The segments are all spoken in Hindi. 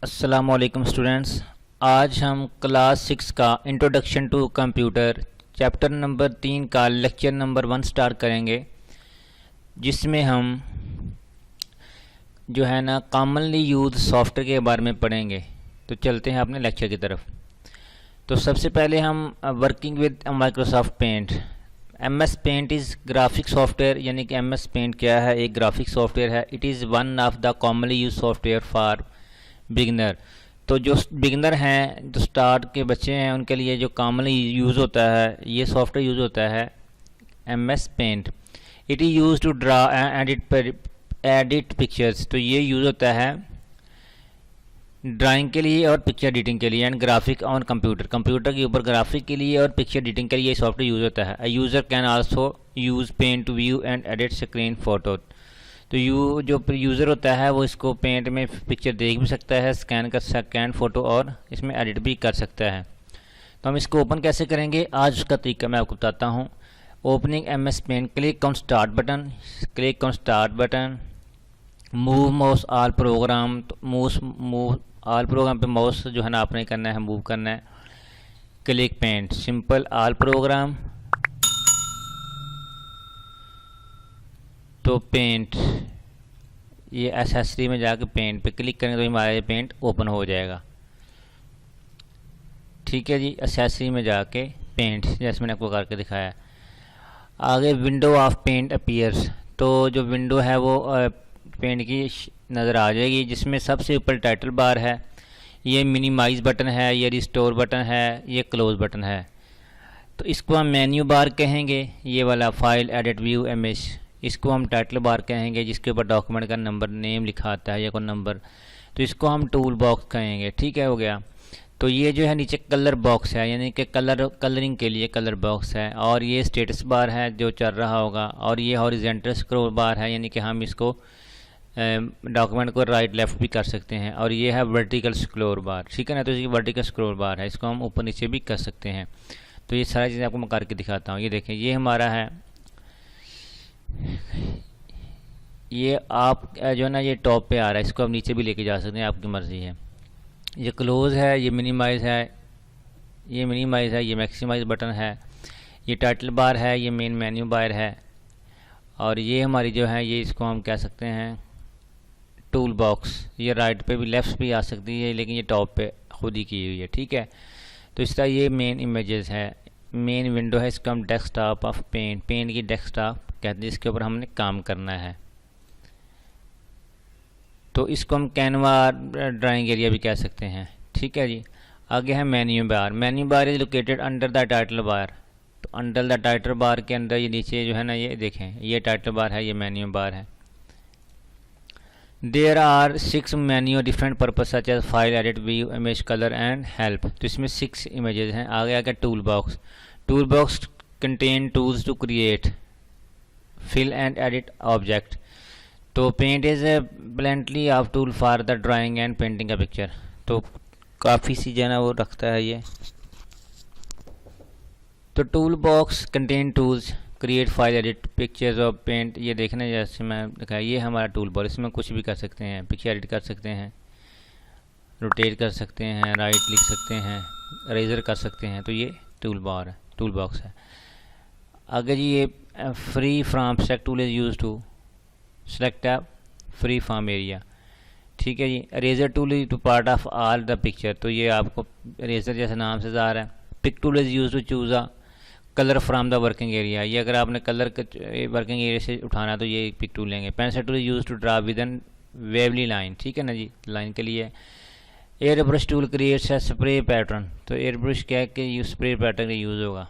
अस्सलामुअलैकुम स्टूडेंट्स। आज हम क्लास 6 का introduction to computer chapter number 3 का लेक्चर नंबर 1 स्टार्ट करेंगे, जिसमें हम जो है ना कॉमनली यूज सॉफ्टवेयर के बारे में पढ़ेंगे। तो चलते हैं अपने लेक्चर की तरफ। तो सबसे पहले हम working with Microsoft paint. M S paint is graphic software, यानी कि एम एस पेंट क्या है, एक ग्राफिक सॉफ्टवेयर है। It is one of the commonly use software for beginner. तो जो बिगनर हैं, जो स्टार्ट के बच्चे हैं, उनके लिए जो कॉमनली यूज़ होता है, ये सॉफ्टवेयर यूज़ होता है M S paint. It is use to draw and edit pictures. तो ये यूज़ होता है ड्राइंग के लिए और पिक्चर एडिटिंग के लिए, and graphic on computer. Computer के ऊपर ग्राफिक के लिए और पिक्चर एडिटिंग के लिए ये सॉफ्टवेयर यूज़ होता है। A user can also use paint to view and edit screen photo. तो जो यूज़र होता है वो इसको पेंट में पिक्चर देख भी सकता है, स्कैन फ़ोटो, और इसमें एडिट भी कर सकता है। तो हम इसको ओपन कैसे करेंगे, आज उसका तरीका मैं आपको बताता हूँ। Opening M S paint, click on start button, move mouse all program. तो मूव ऑल प्रोग्राम पे माउस जो है ना आपने करना है, मूव करना है। Click paint, simple all program. तो पेंट, ये एसेसरी में जाकर पेंट पे क्लिक करेंगे तो हमारा ये पेंट ओपन हो जाएगा। ठीक है जी, एसेसरी में जाके पेंट, जैसे मैंने आपको करके दिखाया। आगे विंडो ऑफ पेंट अपीयर्स। तो जो विंडो है वो पेंट की नज़र आ जाएगी, जिसमें सबसे ऊपर टाइटल बार है, ये मिनिमाइज बटन है, ये रिस्टोर बटन है, ये क्लोज बटन है। तो इसको हम मेन्यू बार कहेंगे, ये वाला फाइल एडिट व्यू इमेज। इसको हम टाइटल बार कहेंगे, जिसके ऊपर डॉक्यूमेंट का नंबर नेम लिखा आता है या कोई नंबर। तो इसको हम टूल बॉक्स कहेंगे। ठीक है, हो गया। तो ये जो है नीचे कलर बॉक्स है, यानी कि कलरिंग के लिए कलर बॉक्स है। और ये स्टेटस बार है जो चल रहा होगा। और ये हॉरिजेंटल स्क्रॉल बार है, यानी कि हम इसको डॉक्यूमेंट को राइट लेफ्ट भी कर सकते हैं। और ये है वर्टिकल स्क्रॉल बार, ठीक है ना। तो ये वर्टिकल स्क्रॉल बार है, इसको हम ऊपर नीचे भी कर सकते हैं। तो ये सारी चीज़ें आपको मैं करके दिखाता हूँ। ये देखें, ये हमारा है, ये आप जो है ना ये टॉप पे आ रहा है, इसको आप नीचे भी लेके जा सकते हैं, आपकी मर्ज़ी है। ये क्लोज़ है, ये मिनिमाइज़ है, ये मिनिमाइज़ है, ये मैक्सिमाइज़ बटन है, ये टाइटल बार है, ये मेन मेन्यू बार है। और ये हमारी जो है, ये इसको हम कह सकते हैं टूल बॉक्स। ये राइट पे भी लेफ्ट भी आ सकती है, लेकिन ये टॉप पे खुद ही की हुई है। ठीक है, तो इस तरह ये मेन इमेजेस है, मेन विंडो है। इसका हम डेस्कटॉप ऑफ पेंट, पेंट की डेस्कटॉप कहते हैं, इसके ऊपर हमने काम करना है। तो इसको हम कैनवा ड्राइंग एरिया भी कह सकते हैं। ठीक है जी। आगे है menu bar. Menu bar is located under the title bar. तो अंडर द टाइटल बार के अंदर ये नीचे जो है ना, ये देखें, ये टाइटल बार है, ये मेन्यू बार है। There are 6 menu different purpose such as file, edit, view, image, colour and help. तो इसमें 6 इमेजेस हैं। आगे आगे tool box. Tool box contain tools to create, fill and edit object. तो paint is plenty of tool for the drawing and painting का पिक्चर। तो काफ़ी सी जो है ना वो रखता है ये। तो tool box contain tools create, file, edit, pictures और पेंट। ये देखना, जैसे मैं दिखाया, ये हमारा टूल बॉक्स, इसमें कुछ भी कर सकते हैं, पिक्चर एडिट कर सकते हैं, रोटेट कर सकते हैं, राइट लिख सकते हैं, इरेजर कर सकते हैं। तो ये टूल बॉक्स है। आगे जी, ये free from select tool is use to select a free form area. ठीक है जी। Eraser tool is to part of all the picture. तो ये आपको इरेजर जैसे नाम से ज़ाहिर है। Pick tool is use to choose a colour from the working area. ये अगर आपने कलर वर्किंग एरिया से उठाना तो ये पिक टूल लेंगे। Pencil tool is use to draw with an wavy line. ठीक है ना जी, लाइन के लिए। एयर ब्रश टूल क्रिएट्स है स्प्रे पैटर्न। तो एयर ब्रश क्या है कि ये स्प्रे पैटर्न यूज़ होगा,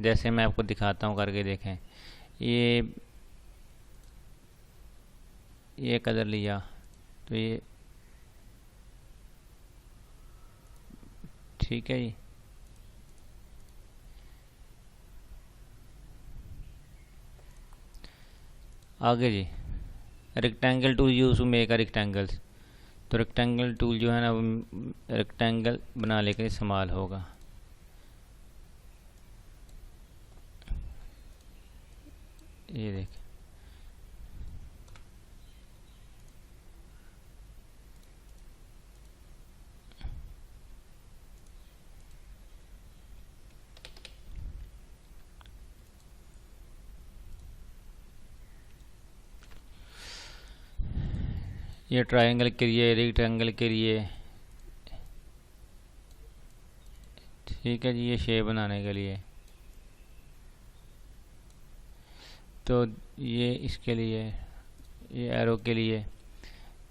जैसे मैं आपको दिखाता हूँ, करके देखें। ये कलर लिया, तो ये ठीक है जी। आगे जी, rectangle tool use to make a rectangles. तो रेक्टेंगल टूल जो है ना वो रेक्टेंगल बना लेकर इस्तेमाल होगा। ये देख, ये ट्रायंगल के लिए, रेक्टेंगल के लिए, ठीक है जी, ये शेप बनाने के लिए, तो ये इसके लिए, ये एरो के लिए,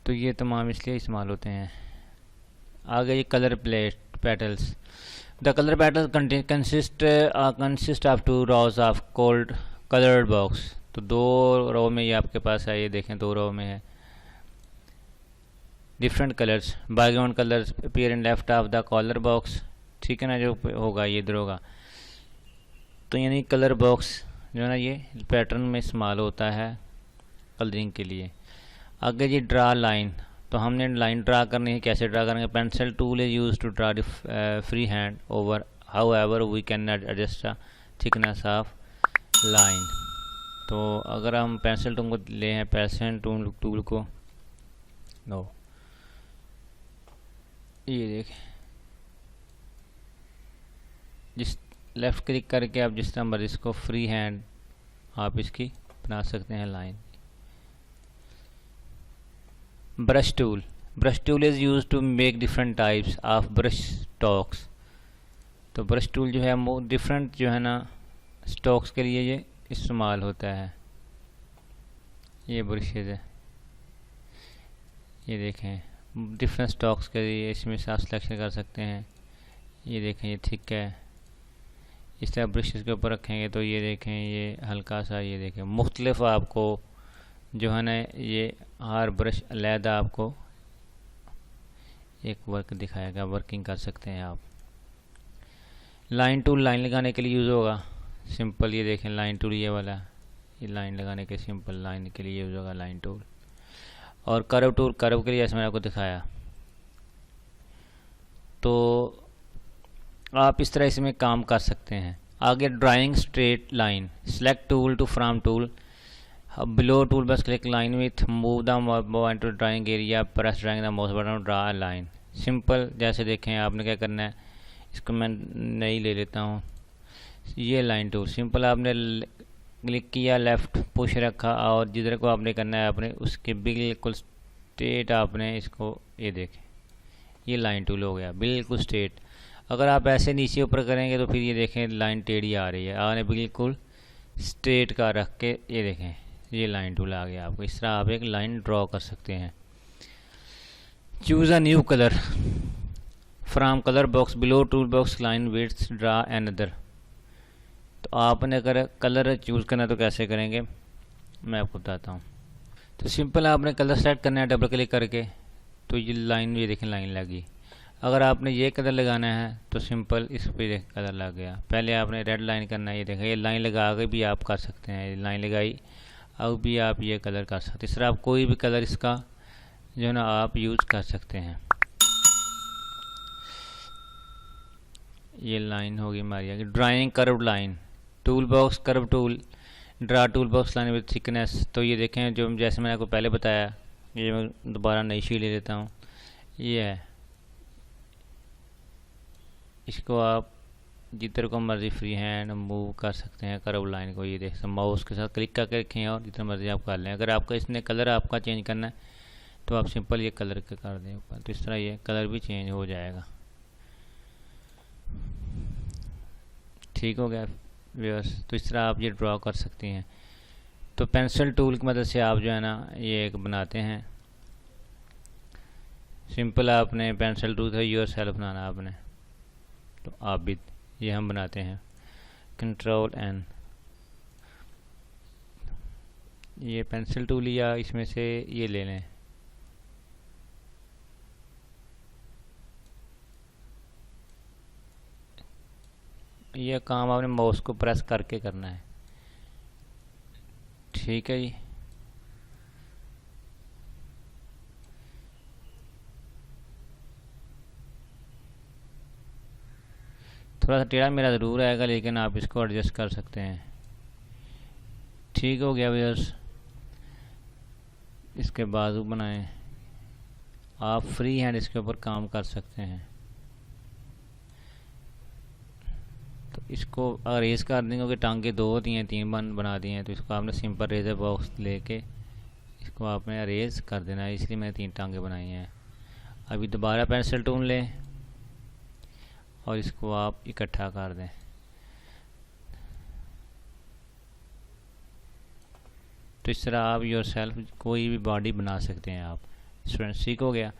तो ये तमाम इसलिए इस्तेमाल होते हैं। आगे ये colour plate petals. The colour petals consist of 2 rows of cold coloured box. तो 2 रो में ये आपके पास है, ये देखें 2 रो में है। Different colours, background colours appear in left of the colour box, ठीक है ना, जो होगा ये इधर होगा। तो यानी कलर बॉक्स जो है ना ये पैटर्न में इस्तेमाल होता है कलरिंग के लिए। आगे जी ड्रा लाइन। तो हमने लाइन ड्रा करनी है, कैसे ड्रा करेंगे? Pencil tool is use to draw free hand over, however we can adjust the thickness of line. तो अगर हम पेंसिल टूल को ले हैं, पेंसिल टूल को नो, ये देखें, जिस लेफ़्ट क्लिक करके आप जिस तरह मर्जी इसको फ्री हैंड आप इसकी बना सकते हैं line. Brush tool is use to make different types of brush strokes. तो ब्रश टूल जो है वो डिफरेंट जो है ना स्टॉक्स के लिए ये इस्तेमाल होता है। ये ब्रशेज है, ये देखें डिफरेंट स्टॉक्स के लिए इसमें से आप सिलेक्शन कर सकते हैं। ये देखें ये थिक है, इस तरह ब्रशेस के ऊपर रखेंगे तो ये देखें ये हल्का सा, ये देखें मुख्तलिफ आपको जो है ना ये हर ब्रश अलहदा आपको एक वर्क दिखाएगा, वर्किंग कर सकते हैं आप। लाइन टूल लाइन लगाने के लिए यूज़ होगा, सिंपल, ये देखें लाइन टूल ये वाला, ये लाइन लगाने के सिंपल लाइन के लिए यूज़ होगा लाइन टूल। और कर्व टूल, कर्व के लिए जैसे मैंने आपको दिखाया। तो आप इस तरह इसमें काम कर सकते हैं। आगे drawing straight line, select tool to from tool, below tool बस click line with move the mouse to drawing area, press drawing the mouse button draw a line. Simple, जैसे देखें आपने क्या करना है, इसको मैं नहीं ले लेता हूँ। ये लाइन टूल सिंपल, आपने क्लिक किया, लेफ़्ट पुश रखा और जिधर को आपने करना है आपने उसके बिल्कुल स्ट्रेट आपने इसको, ये देखें ये लाइन टूल हो गया बिल्कुल स्ट्रेट। अगर आप ऐसे नीचे ऊपर करेंगे तो फिर ये देखें लाइन टेढ़ी आ रही है, आपने बिल्कुल स्ट्रेट का रख के ये देखें ये लाइन टूल आ गया आपको। इस तरह आप एक लाइन ड्रॉ कर सकते हैं। Choose a new colour from colour box, below tool box line width, draw another. तो आपने अगर कलर चूज़ करना तो कैसे करेंगे मैं आपको बताता हूँ। तो सिंपल आपने कलर सेलेक्ट करना है डबल क्लिक करके, तो ये लाइन, ये देखें लाइन लगी। अगर आपने ये कलर लगाना है तो सिंपल इस पर देख कलर लग गया। पहले आपने रेड लाइन करना है, ये देखें ये लाइन लगा के भी आप कर सकते हैं, ये लाइन लगाई अब भी आप ये कलर कर सकते हैं। इस तरह आप कोई भी कलर इसका जो है ना आप यूज़ कर सकते हैं। ये लाइन होगी हमारी आगे। Drawing curve line, tool box curve tool, draw tool box line with thickness. तो ये देखें जो जैसे मैंने आपको पहले बताया, ये मैं दोबारा नई शीट ले लेता हूँ। ये है, इसको आप जिधर को मर्ज़ी फ्री हैंड मूव कर सकते हैं कर्व लाइन को। ये देख सकते माउस के साथ क्लिक करके रखें और जितना मर्ज़ी आप कर लें। अगर आपका इसने कलर आपका चेंज करना है तो आप सिंपल ये कलर के कर दें ऊपर, तो इस तरह ये कलर भी चेंज हो जाएगा। ठीक हो गया व्यूअर्स, तो इस तरह आप ये ड्रॉ कर सकते हैं। तो पेंसिल टूल की मदद से आप जो है ना ये एक बनाते हैं। सिंपल आपने पेंसिल टूल से योर सेल्फ बनाना आपने, तो आप भी ये हम बनाते हैं। कंट्रोल एन, ये पेंसिल टूल या इसमें से ये ले लें, ये काम आपने माउस को प्रेस करके करना है। ठीक है जी, थोड़ा सा टेढ़ा मेरा ज़रूर आएगा लेकिन आप इसको एडजस्ट कर सकते हैं। ठीक हो गया व्यूअर्स, इसके बाजू बनाएं, आप फ्री हैंड इसके ऊपर काम कर सकते हैं। तो इसको अगर रेस कर देंगे कि टांगे 2 होती हैं 3 बना दिए हैं, तो इसको आपने सिंपल रेजर बॉक्स लेके इसको आपने अरेज कर देना है, इसलिए मैंने 3 टांगे बनाई हैं। अभी दोबारा पेंसिल टूल लें और इसको आप इकट्ठा कर दें। तो इस तरह आप योरसेल्फ कोई भी बॉडी बना सकते हैं। आप स्टूडेंट्स ठीक हो गया।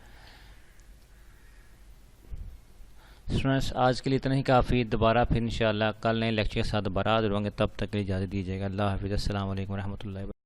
स्टूडेंट्स आज के लिए इतना ही काफ़ी। दोबारा फिर इंशाल्लाह कल नए लेक्चर के साथ दोबारा हाजिर होंगे। तब तक के लिए इजाज़त दीजिएगा। अल्लाह हाफ़िज़। अस्सलाम वालेकुम रहमतुल्लाहि।